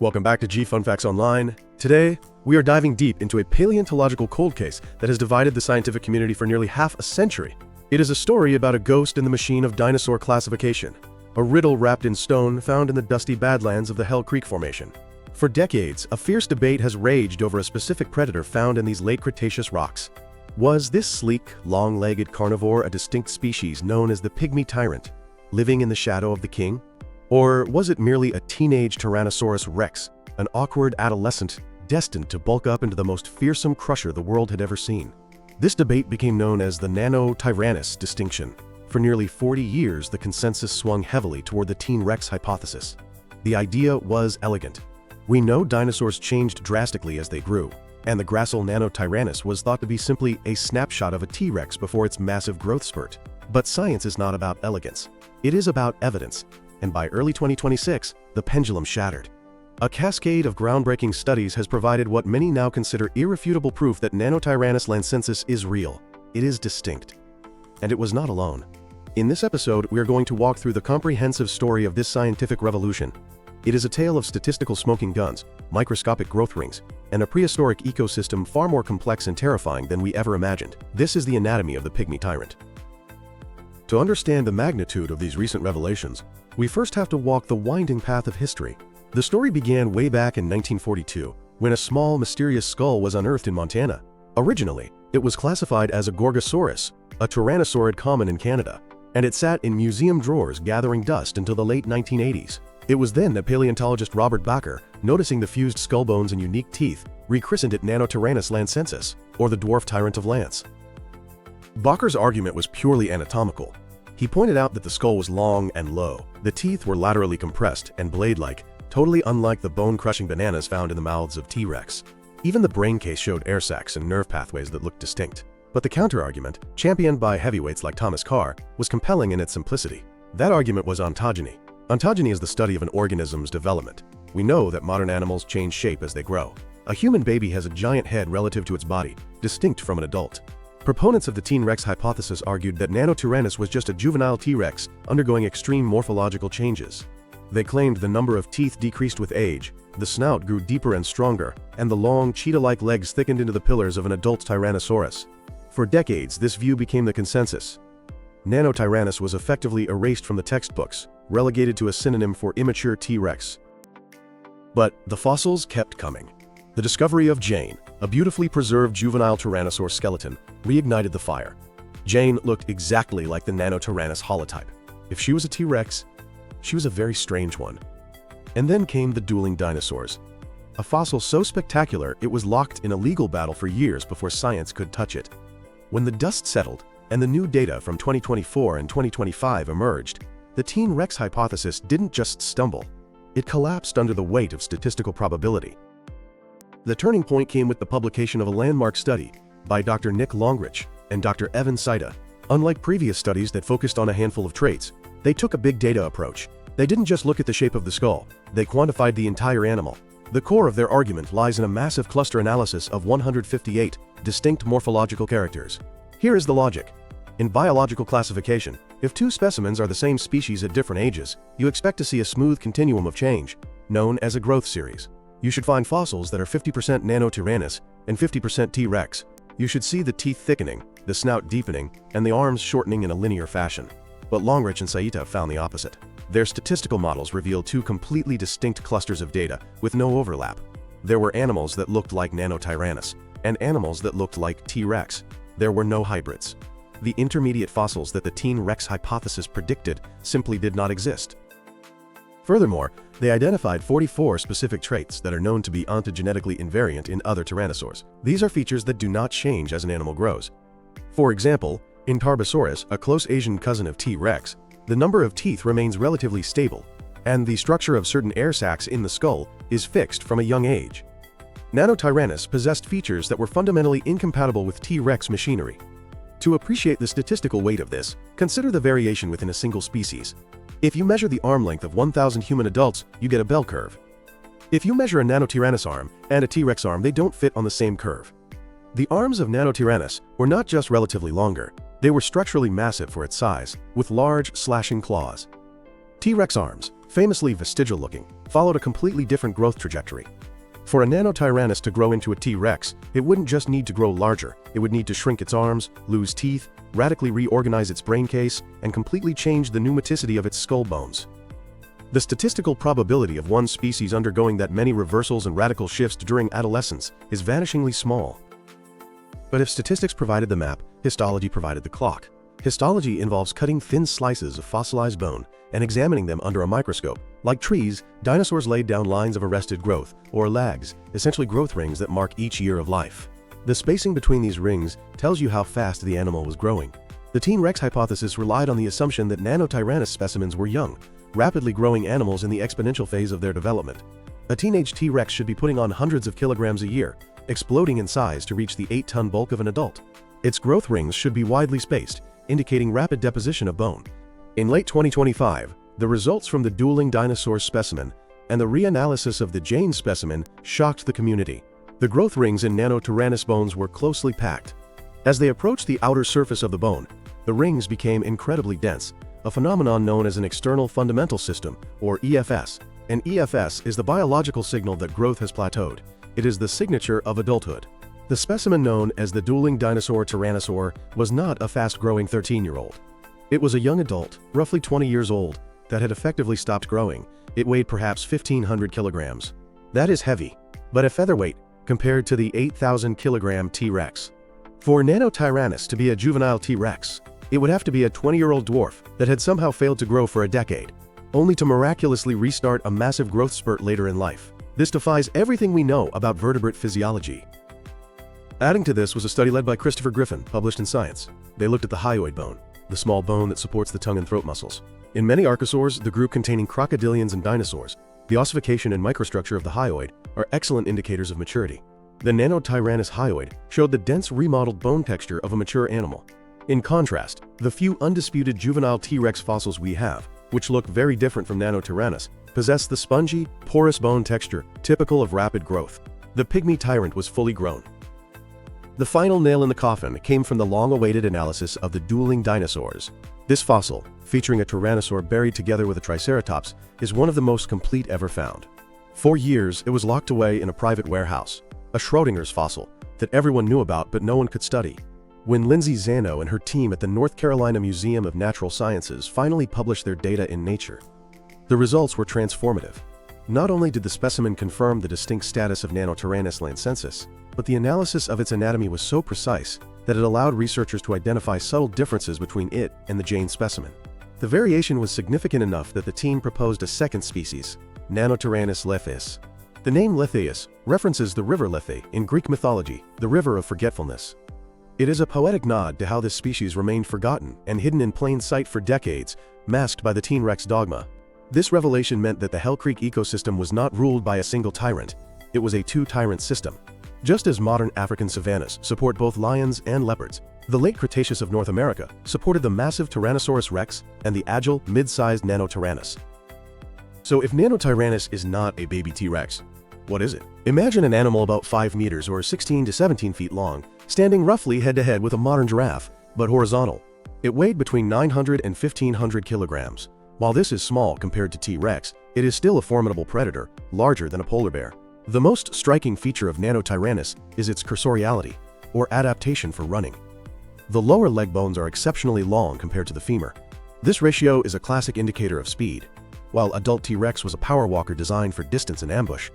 Welcome back to G Fun Facts Online. Today, we are diving deep into a paleontological cold case that has divided the scientific community for nearly half a century. It is a story about a ghost in the machine of dinosaur classification, a riddle wrapped in stone found in the dusty badlands of the Hell Creek Formation. For decades, a fierce debate has raged over a specific predator found in these late Cretaceous rocks. Was this sleek, long-legged carnivore a distinct species known as the Pygmy Tyrant, living in the shadow of the king? Or was it merely a teenage Tyrannosaurus rex, an awkward adolescent destined to bulk up into the most fearsome crusher the world had ever seen? This debate became known as the Nanotyrannus Distinction. For nearly 40 years, the consensus swung heavily toward the teen rex hypothesis. The idea was elegant. We know dinosaurs changed drastically as they grew, and the gracile Nanotyrannus was thought to be simply a snapshot of a T-Rex before its massive growth spurt. But science is not about elegance. It is about evidence. And by early 2026, the pendulum shattered. A cascade of groundbreaking studies has provided what many now consider irrefutable proof that Nanotyrannus lancensis is real. It is distinct. And it was not alone. In this episode, we are going to walk through the comprehensive story of this scientific revolution. It is a tale of statistical smoking guns, microscopic growth rings, and a prehistoric ecosystem far more complex and terrifying than we ever imagined. This is the anatomy of the Pygmy Tyrant. To understand the magnitude of these recent revelations, we first have to walk the winding path of history. The story began way back in 1942, when a small, mysterious skull was unearthed in Montana. Originally, it was classified as a Gorgosaurus, a tyrannosaurid common in Canada, and it sat in museum drawers gathering dust until the late 1980s. It was then that paleontologist Robert Bakker, noticing the fused skull bones and unique teeth, rechristened it Nanotyrannus lancensis, or the dwarf tyrant of Lance. Bakker's argument was purely anatomical. He pointed out that the skull was long and low. The teeth were laterally compressed and blade-like, totally unlike the bone-crushing bananas found in the mouths of T-Rex. Even the brain case showed air sacs and nerve pathways that looked distinct. But the counter-argument, championed by heavyweights like Thomas Carr, was compelling in its simplicity. That argument was ontogeny. Ontogeny is the study of an organism's development. We know that modern animals change shape as they grow. A human baby has a giant head relative to its body, distinct from an adult. Proponents of the teen rex hypothesis argued that Nanotyrannus was just a juvenile T-Rex undergoing extreme morphological changes. They claimed the number of teeth decreased with age, the snout grew deeper and stronger, and the long, cheetah-like legs thickened into the pillars of an adult Tyrannosaurus. For decades, this view became the consensus. Nanotyrannus was effectively erased from the textbooks, relegated to a synonym for immature T-Rex. But the fossils kept coming. The discovery of Jane, a beautifully preserved juvenile Tyrannosaur skeleton, reignited the fire. Jane looked exactly like the Nanotyrannus holotype. If she was a T-Rex, she was a very strange one. And then came the dueling dinosaurs. A fossil so spectacular it was locked in a legal battle for years before science could touch it. When the dust settled and the new data from 2024 and 2025 emerged, the teen rex hypothesis didn't just stumble. It collapsed under the weight of statistical probability. The turning point came with the publication of a landmark study by Dr. Nick Longrich and Dr. Evan Saida. Unlike previous studies that focused on a handful of traits, they took a big data approach. They didn't just look at the shape of the skull, they quantified the entire animal. The core of their argument lies in a massive cluster analysis of 158 distinct morphological characters. Here is the logic. In biological classification, if two specimens are the same species at different ages, you expect to see a smooth continuum of change, known as a growth series. You should find fossils that are 50% Nanotyrannus and 50% T-Rex. You should see the teeth thickening, the snout deepening, and the arms shortening in a linear fashion. But Longrich and Saita found the opposite. Their statistical models revealed two completely distinct clusters of data with no overlap. There were animals that looked like Nanotyrannus and animals that looked like T-Rex. There were no hybrids. The intermediate fossils that the teen rex hypothesis predicted simply did not exist. Furthermore, they identified 44 specific traits that are known to be ontogenetically invariant in other tyrannosaurs. These are features that do not change as an animal grows. For example, in Tarbosaurus, a close Asian cousin of T-Rex, the number of teeth remains relatively stable, and the structure of certain air sacs in the skull is fixed from a young age. Nanotyrannus possessed features that were fundamentally incompatible with T-Rex machinery. To appreciate the statistical weight of this, consider the variation within a single species. If you measure the arm length of 1,000 human adults, you get a bell curve. If you measure a Nanotyrannus arm and a T-Rex arm, they don't fit on the same curve. The arms of Nanotyrannus were not just relatively longer, they were structurally massive for its size, with large, slashing claws. T-Rex arms, famously vestigial-looking, followed a completely different growth trajectory. For a Nanotyrannus to grow into a T-Rex, it wouldn't just need to grow larger, it would need to shrink its arms, lose teeth, radically reorganize its brain case, and completely change the pneumaticity of its skull bones. The statistical probability of one species undergoing that many reversals and radical shifts during adolescence is vanishingly small. But if statistics provided the map, histology provided the clock. Histology involves cutting thin slices of fossilized bone and examining them under a microscope. Like trees, dinosaurs laid down lines of arrested growth, or lags, essentially growth rings that mark each year of life. The spacing between these rings tells you how fast the animal was growing. The T-Rex hypothesis relied on the assumption that Nanotyrannus specimens were young, rapidly growing animals in the exponential phase of their development. A teenage T-Rex should be putting on hundreds of kilograms a year, exploding in size to reach the 8-ton bulk of an adult. Its growth rings should be widely spaced, indicating rapid deposition of bone. In late 2025, the results from the dueling dinosaur specimen and the reanalysis of the Jane specimen shocked the community. The growth rings in Nanotyrannus bones were closely packed. As they approached the outer surface of the bone, the rings became incredibly dense, a phenomenon known as an external fundamental system, or EFS. An EFS is the biological signal that growth has plateaued. It is the signature of adulthood. The specimen known as the dueling dinosaur Tyrannosaur was not a fast-growing 13-year-old. It was a young adult, roughly 20 years old, that had effectively stopped growing. It weighed perhaps 1,500 kilograms. That is heavy, but a featherweight compared to the 8,000-kilogram T-Rex. For Nanotyrannus to be a juvenile T-Rex, it would have to be a 20-year-old dwarf that had somehow failed to grow for a decade, only to miraculously restart a massive growth spurt later in life. This defies everything we know about vertebrate physiology. Adding to this was a study led by Christopher Griffin, published in Science. They looked at the hyoid bone, the small bone that supports the tongue and throat muscles. In many archosaurs, the group containing crocodilians and dinosaurs, the ossification and microstructure of the hyoid are excellent indicators of maturity. The Nanotyrannus hyoid showed the dense remodeled bone texture of a mature animal. In contrast, the few undisputed juvenile T-Rex fossils we have, which look very different from Nanotyrannus, possess the spongy, porous bone texture typical of rapid growth. The Pygmy Tyrant was fully grown. The final nail in the coffin came from the long-awaited analysis of the dueling dinosaurs. This fossil, featuring a tyrannosaur buried together with a triceratops, is one of the most complete ever found. For years, it was locked away in a private warehouse, a Schrodinger's fossil that everyone knew about but no one could study. When Lindsay Zano and her team at the North Carolina Museum of Natural Sciences finally published their data in Nature, the results were transformative. Not only did the specimen confirm the distinct status of Nanotyrannus lancensis, but the analysis of its anatomy was so precise that it allowed researchers to identify subtle differences between it and the Jane specimen. The variation was significant enough that the team proposed a second species, Nanotyrannus lethes. The name Letheus references the river Lethe in Greek mythology, the river of forgetfulness. It is a poetic nod to how this species remained forgotten and hidden in plain sight for decades, masked by the T-Rex dogma. This revelation meant that the Hell Creek ecosystem was not ruled by a single tyrant. It was a two-tyrant system. Just as modern African savannas support both lions and leopards, the Late Cretaceous of North America supported the massive Tyrannosaurus rex and the agile, mid-sized Nanotyrannus. So if Nanotyrannus is not a baby T-Rex, what is it? Imagine an animal about 5 meters or 16 to 17 feet long, standing roughly head-to-head with a modern giraffe, but horizontal. It weighed between 900 and 1,500 kilograms. While this is small compared to T-Rex, it is still a formidable predator, larger than a polar bear. The most striking feature of Nanotyrannus is its cursoriality, or adaptation for running. The lower leg bones are exceptionally long compared to the femur. This ratio is a classic indicator of speed. While adult T-Rex was a power walker designed for distance and ambush,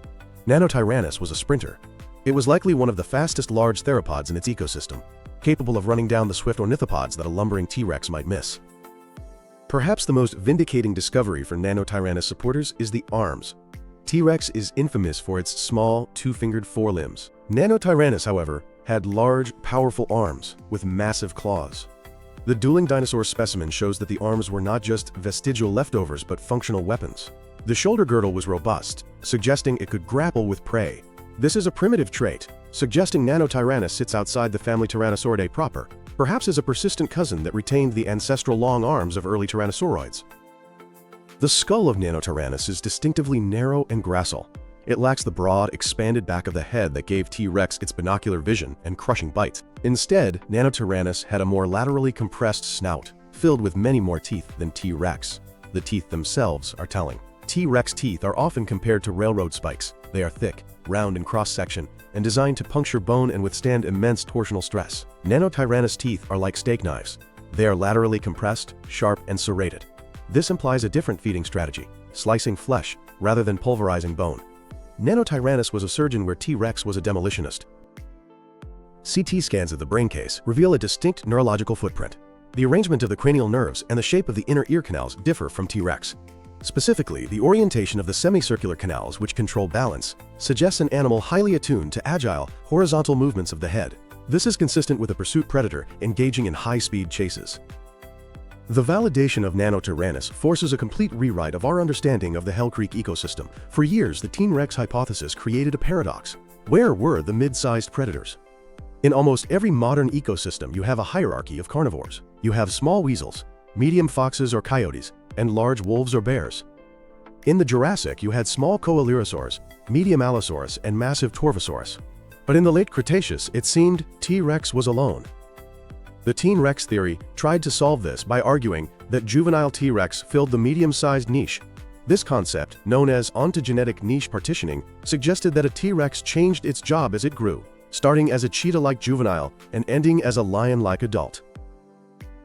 Nanotyrannus was a sprinter. It was likely one of the fastest large theropods in its ecosystem, capable of running down the swift ornithopods that a lumbering T-Rex might miss. Perhaps the most vindicating discovery for Nanotyrannus supporters is the arms. T-Rex is infamous for its small, two-fingered forelimbs. Nanotyrannus, however, had large, powerful arms with massive claws. The dueling dinosaur specimen shows that the arms were not just vestigial leftovers but functional weapons. The shoulder girdle was robust, suggesting it could grapple with prey. This is a primitive trait, suggesting Nanotyrannus sits outside the family Tyrannosauridae proper, perhaps as a persistent cousin that retained the ancestral long arms of early tyrannosauroids. The skull of Nanotyrannus is distinctively narrow and gracile. It lacks the broad, expanded back of the head that gave T-Rex its binocular vision and crushing bite. Instead, Nanotyrannus had a more laterally compressed snout, filled with many more teeth than T-Rex. The teeth themselves are telling. T-Rex teeth are often compared to railroad spikes. They are thick, round in cross-section, and designed to puncture bone and withstand immense torsional stress. Nanotyrannus teeth are like steak knives. They are laterally compressed, sharp, and serrated. This implies a different feeding strategy, slicing flesh rather than pulverizing bone. Nanotyrannus was a surgeon where T-Rex was a demolitionist. CT scans of the brain case reveal a distinct neurological footprint. The arrangement of the cranial nerves and the shape of the inner ear canals differ from T-Rex. Specifically, the orientation of the semicircular canals, which control balance, suggests an animal highly attuned to agile, horizontal movements of the head. This is consistent with a pursuit predator engaging in high-speed chases. The validation of Nanotyrannus forces a complete rewrite of our understanding of the Hell Creek ecosystem. For years, the T-Rex hypothesis created a paradox. Where were the mid-sized predators? In almost every modern ecosystem, you have a hierarchy of carnivores. You have small weasels, medium foxes or coyotes, and large wolves or bears. In the Jurassic, you had small Coelurosaurs, medium Allosaurus, and massive Torvosaurus. But in the Late Cretaceous, it seemed T-Rex was alone. The T-Rex theory tried to solve this by arguing that juvenile T-Rex filled the medium-sized niche. This concept, known as ontogenetic niche partitioning, suggested that a T-Rex changed its job as it grew, starting as a cheetah-like juvenile and ending as a lion-like adult.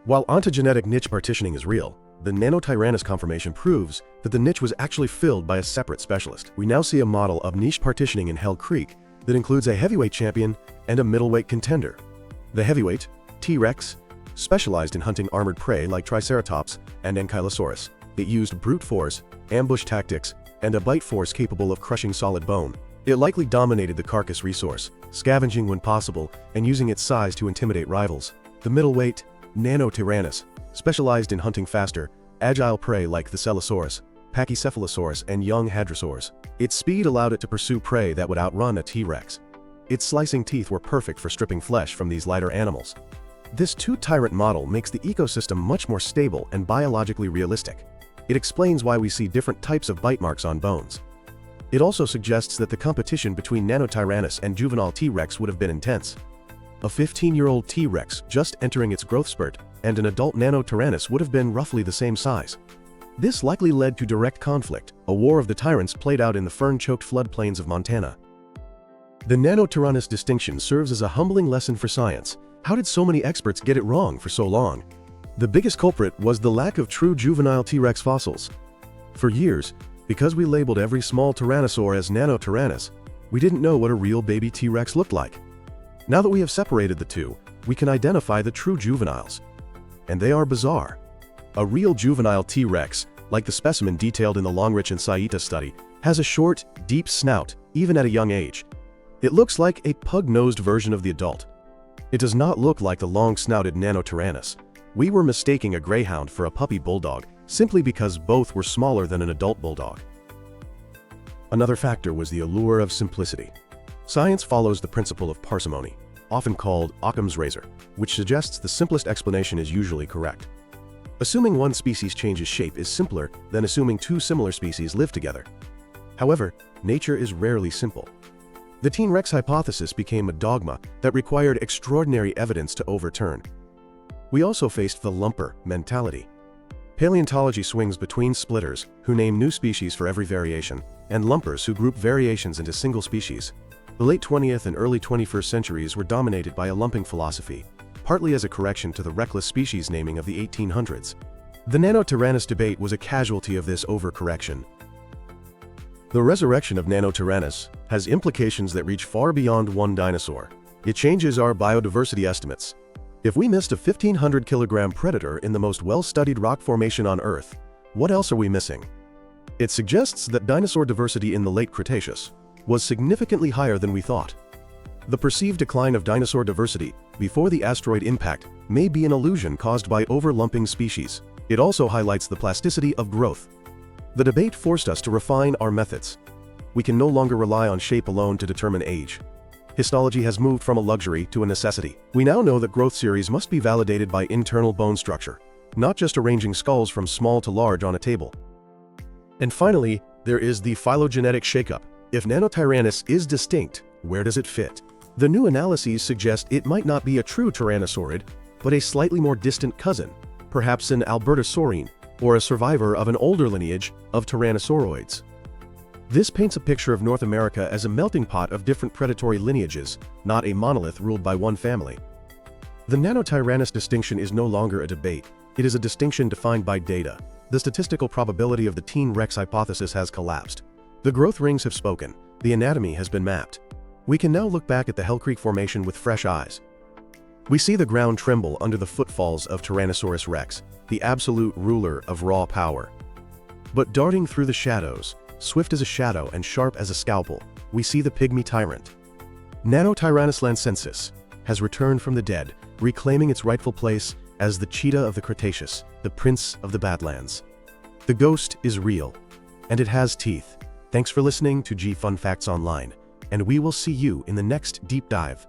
While ontogenetic niche partitioning is real, the Nanotyrannus conformation proves that the niche was actually filled by a separate specialist. We now see a model of niche partitioning in Hell Creek that includes a heavyweight champion and a middleweight contender. The heavyweight, T-Rex, specialized in hunting armored prey like Triceratops and Ankylosaurus. It used brute force, ambush tactics, and a bite force capable of crushing solid bone. It likely dominated the carcass resource, scavenging when possible and using its size to intimidate rivals. The middleweight, Nanotyrannus, specialized in hunting faster, agile prey like the Celosaurus, Pachycephalosaurus, and young hadrosaurs. Its speed allowed it to pursue prey that would outrun a T-Rex. Its slicing teeth were perfect for stripping flesh from these lighter animals. This two-tyrant model makes the ecosystem much more stable and biologically realistic. It explains why we see different types of bite marks on bones. It also suggests that the competition between Nanotyrannus and juvenile T-Rex would have been intense. A 15-year-old T-Rex just entering its growth spurt and an adult Nanotyrannus would have been roughly the same size. This likely led to direct conflict, a war of the tyrants played out in the fern-choked floodplains of Montana. The Nanotyrannus Distinction serves as a humbling lesson for science. How did so many experts get it wrong for so long? The biggest culprit was the lack of true juvenile T-Rex fossils. For years, because we labeled every small tyrannosaur as Nanotyrannus, we didn't know what a real baby T-Rex looked like. Now that we have separated the two, we can identify the true juveniles. And they are bizarre. A real juvenile T-Rex, like the specimen detailed in the Longrich and Saita study, has a short, deep snout, even at a young age. It looks like a pug-nosed version of the adult. It does not look like the long-snouted Nanotyrannus. We were mistaking a greyhound for a puppy bulldog simply because both were smaller than an adult bulldog. Another factor was the allure of simplicity. Science follows the principle of parsimony, often called Occam's razor, which suggests the simplest explanation is usually correct. Assuming one species changes shape is simpler than assuming two similar species live together. However, nature is rarely simple. The T-Rex hypothesis became a dogma that required extraordinary evidence to overturn. We also faced the lumper mentality. Paleontology swings between splitters, who name new species for every variation, and lumpers who group variations into single species. The late 20th and early 21st centuries were dominated by a lumping philosophy, partly as a correction to the reckless species naming of the 1800s. The Nanotyrannus debate was a casualty of this overcorrection. The resurrection of Nanotyrannus has implications that reach far beyond one dinosaur. It changes our biodiversity estimates. If we missed a 1,500-kilogram predator in the most well-studied rock formation on Earth, what else are we missing? It suggests that dinosaur diversity in the Late Cretaceous was significantly higher than we thought. The perceived decline of dinosaur diversity before the asteroid impact may be an illusion caused by overlumping species. It also highlights the plasticity of growth. The debate forced us to refine our methods. We can no longer rely on shape alone to determine age. Histology has moved from a luxury to a necessity. We now know that growth series must be validated by internal bone structure, not just arranging skulls from small to large on a table. And finally, there is the phylogenetic shakeup. If Nanotyrannus is distinct, where does it fit? The new analyses suggest it might not be a true tyrannosaurid, but a slightly more distant cousin, perhaps an albertosauline, or a survivor of an older lineage of Tyrannosauroids. This paints a picture of North America as a melting pot of different predatory lineages, not a monolith ruled by one family. The Nanotyrannus distinction is no longer a debate. It is a distinction defined by data. The statistical probability of the teen Rex hypothesis has collapsed. The growth rings have spoken. The anatomy has been mapped. We can now look back at the Hell Creek Formation with fresh eyes. We see the ground tremble under the footfalls of Tyrannosaurus Rex, the absolute ruler of raw power. But darting through the shadows, swift as a shadow and sharp as a scalpel, we see the Pygmy Tyrant. Nanotyrannus lancensis has returned from the dead, reclaiming its rightful place as the cheetah of the Cretaceous, the prince of the Badlands. The ghost is real, and it has teeth. Thanks for listening to G Fun Facts Online, and we will see you in the next deep dive.